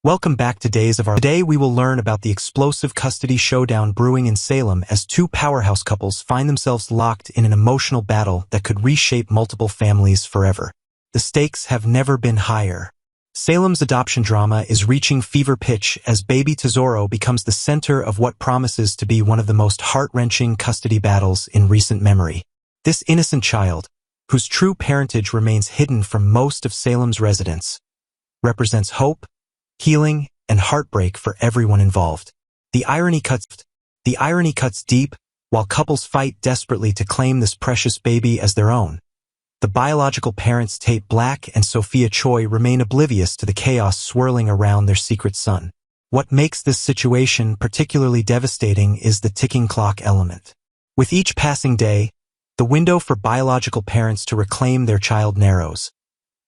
Welcome back to Days of Our. Today we will learn about the explosive custody showdown brewing in Salem as two powerhouse couples find themselves locked in an emotional battle that could reshape multiple families forever. The stakes have never been higher. Salem's adoption drama is reaching fever pitch as baby Tesoro becomes the center of what promises to be one of the most heart-wrenching custody battles in recent memory. This innocent child, whose true parentage remains hidden from most of Salem's residents, represents hope, healing, and heartbreak for everyone involved. The irony cuts deep while couples fight desperately to claim this precious baby as their own. The biological parents Tate Black and Sophia Choi remain oblivious to the chaos swirling around their secret son. What makes this situation particularly devastating is the ticking clock element. With each passing day, the window for biological parents to reclaim their child narrows,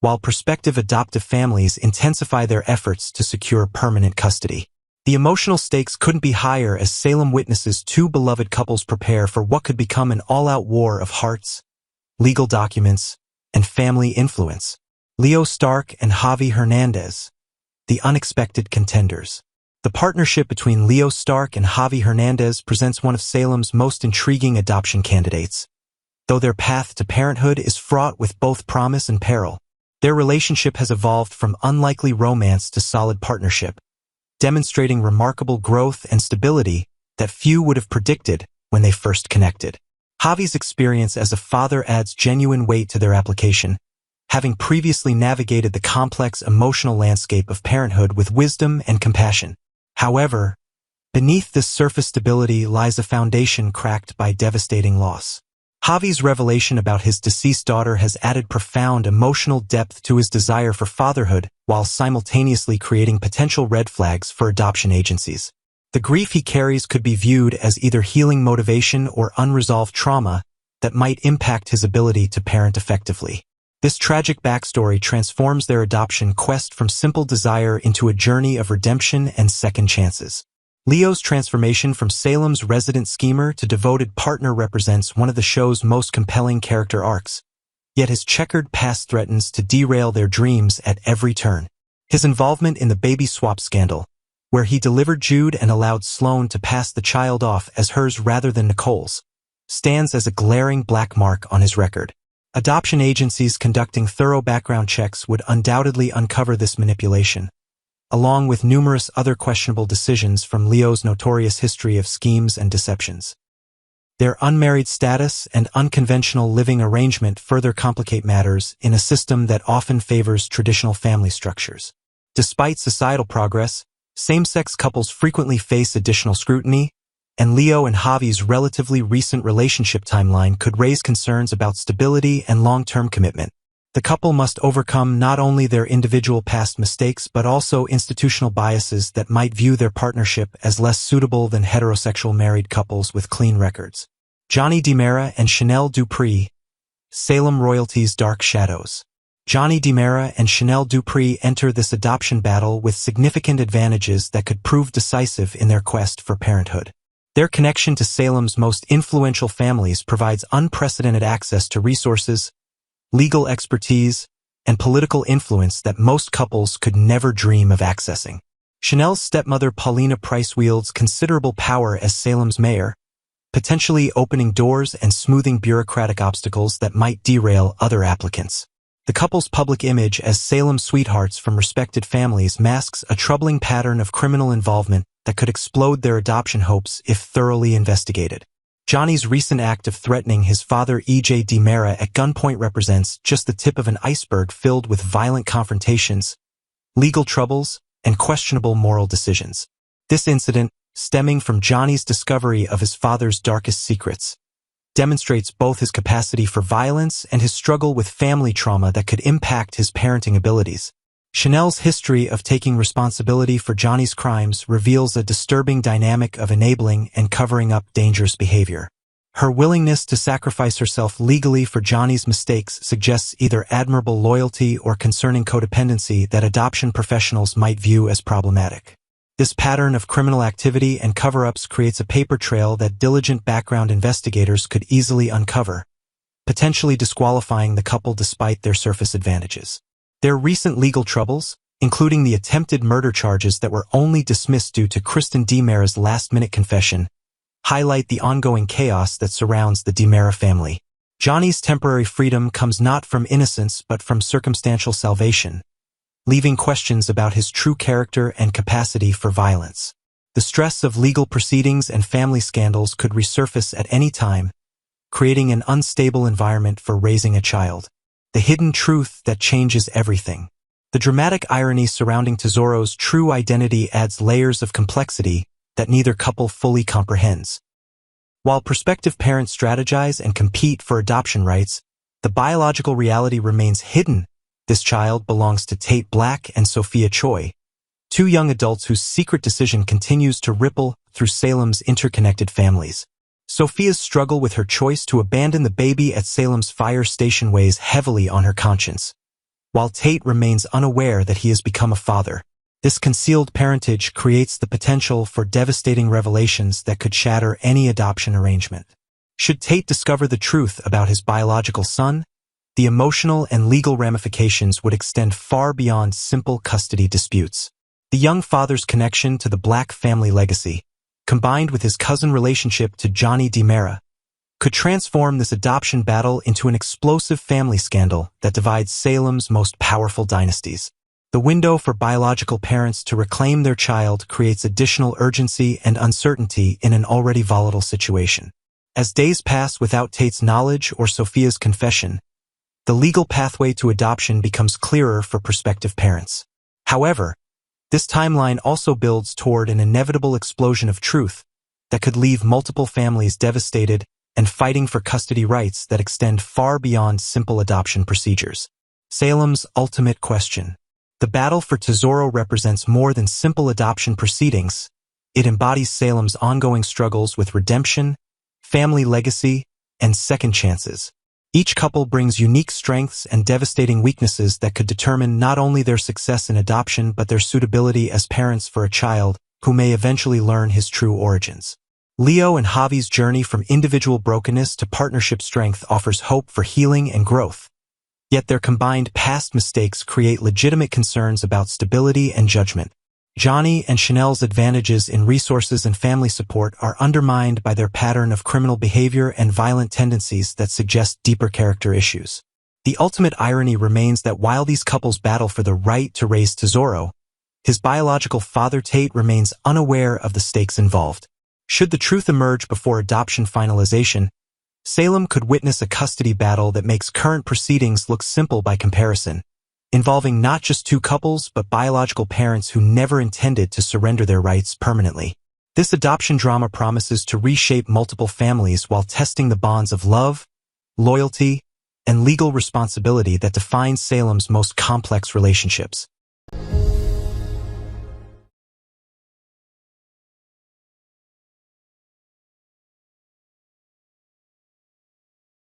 while prospective adoptive families intensify their efforts to secure permanent custody. The emotional stakes couldn't be higher as Salem witnesses two beloved couples prepare for what could become an all-out war of hearts, legal documents, and family influence. Leo Stark and Javi Hernandez, the unexpected contenders. The partnership between Leo Stark and Javi Hernandez presents one of Salem's most intriguing adoption candidates. Though their path to parenthood is fraught with both promise and peril, their relationship has evolved from unlikely romance to solid partnership, demonstrating remarkable growth and stability that few would have predicted when they first connected. Javi's experience as a father adds genuine weight to their application, having previously navigated the complex emotional landscape of parenthood with wisdom and compassion. However, beneath this surface stability lies a foundation cracked by devastating loss. Javi's revelation about his deceased daughter has added profound emotional depth to his desire for fatherhood while simultaneously creating potential red flags for adoption agencies. The grief he carries could be viewed as either healing motivation or unresolved trauma that might impact his ability to parent effectively. This tragic backstory transforms their adoption quest from simple desire into a journey of redemption and second chances. Leo's transformation from Salem's resident schemer to devoted partner represents one of the show's most compelling character arcs, yet his checkered past threatens to derail their dreams at every turn. His involvement in the baby swap scandal, where he delivered Jude and allowed Sloane to pass the child off as hers rather than Nicole's, stands as a glaring black mark on his record. Adoption agencies conducting thorough background checks would undoubtedly uncover this manipulation, along with numerous other questionable decisions from Leo's notorious history of schemes and deceptions. Their unmarried status and unconventional living arrangement further complicate matters in a system that often favors traditional family structures. Despite societal progress, same-sex couples frequently face additional scrutiny, and Leo and Javi's relatively recent relationship timeline could raise concerns about stability and long-term commitment. The couple must overcome not only their individual past mistakes but also institutional biases that might view their partnership as less suitable than heterosexual married couples with clean records. Johnny DiMera and Chanel Dupree, Salem royalty's dark shadows. Johnny DiMera and Chanel Dupree enter this adoption battle with significant advantages that could prove decisive in their quest for parenthood. Their connection to Salem's most influential families provides unprecedented access to resources, legal expertise, and political influence that most couples could never dream of accessing. Chanel's stepmother Paulina Price wields considerable power as Salem's mayor, potentially opening doors and smoothing bureaucratic obstacles that might derail other applicants. The couple's public image as Salem sweethearts from respected families masks a troubling pattern of criminal involvement that could explode their adoption hopes if thoroughly investigated. Johnny's recent act of threatening his father E.J. DiMera at gunpoint represents just the tip of an iceberg filled with violent confrontations, legal troubles, and questionable moral decisions. This incident, stemming from Johnny's discovery of his father's darkest secrets, demonstrates both his capacity for violence and his struggle with family trauma that could impact his parenting abilities. Chanel's history of taking responsibility for Johnny's crimes reveals a disturbing dynamic of enabling and covering up dangerous behavior. Her willingness to sacrifice herself legally for Johnny's mistakes suggests either admirable loyalty or concerning codependency that adoption professionals might view as problematic. This pattern of criminal activity and cover-ups creates a paper trail that diligent background investigators could easily uncover, potentially disqualifying the couple despite their surface advantages. Their recent legal troubles, including the attempted murder charges that were only dismissed due to Kristen DiMera's last-minute confession, highlight the ongoing chaos that surrounds the DiMera family. Johnny's temporary freedom comes not from innocence but from circumstantial salvation, leaving questions about his true character and capacity for violence. The stress of legal proceedings and family scandals could resurface at any time, creating an unstable environment for raising a child. The hidden truth that changes everything. The dramatic irony surrounding Tesoro's true identity adds layers of complexity that neither couple fully comprehends. While prospective parents strategize and compete for adoption rights, the biological reality remains hidden. This child belongs to Tate Black and Sophia Choi, two young adults whose secret decision continues to ripple through Salem's interconnected families. Sophia's struggle with her choice to abandon the baby at Salem's fire station weighs heavily on her conscience, while Tate remains unaware that he has become a father. This concealed parentage creates the potential for devastating revelations that could shatter any adoption arrangement. Should Tate discover the truth about his biological son, the emotional and legal ramifications would extend far beyond simple custody disputes. The young father's connection to the Black family legacy, combined with his cousin relationship to Johnny DiMera, could transform this adoption battle into an explosive family scandal that divides Salem's most powerful dynasties. The window for biological parents to reclaim their child creates additional urgency and uncertainty in an already volatile situation. As days pass without Tate's knowledge or Sophia's confession, the legal pathway to adoption becomes clearer for prospective parents. However, this timeline also builds toward an inevitable explosion of truth that could leave multiple families devastated and fighting for custody rights that extend far beyond simple adoption procedures. Salem's ultimate question. The battle for Tesoro represents more than simple adoption proceedings. It embodies Salem's ongoing struggles with redemption, family legacy, and second chances. Each couple brings unique strengths and devastating weaknesses that could determine not only their success in adoption but their suitability as parents for a child who may eventually learn his true origins. Leo and Javi's journey from individual brokenness to partnership strength offers hope for healing and growth. Yet their combined past mistakes create legitimate concerns about stability and judgment. Johnny and Chanel's advantages in resources and family support are undermined by their pattern of criminal behavior and violent tendencies that suggest deeper character issues. The ultimate irony remains that while these couples battle for the right to raise Tesoro, his biological father Tate remains unaware of the stakes involved. Should the truth emerge before adoption finalization, Salem could witness a custody battle that makes current proceedings look simple by comparison, involving not just two couples but biological parents who never intended to surrender their rights permanently. This adoption drama promises to reshape multiple families while testing the bonds of love, loyalty, and legal responsibility that define Salem's most complex relationships.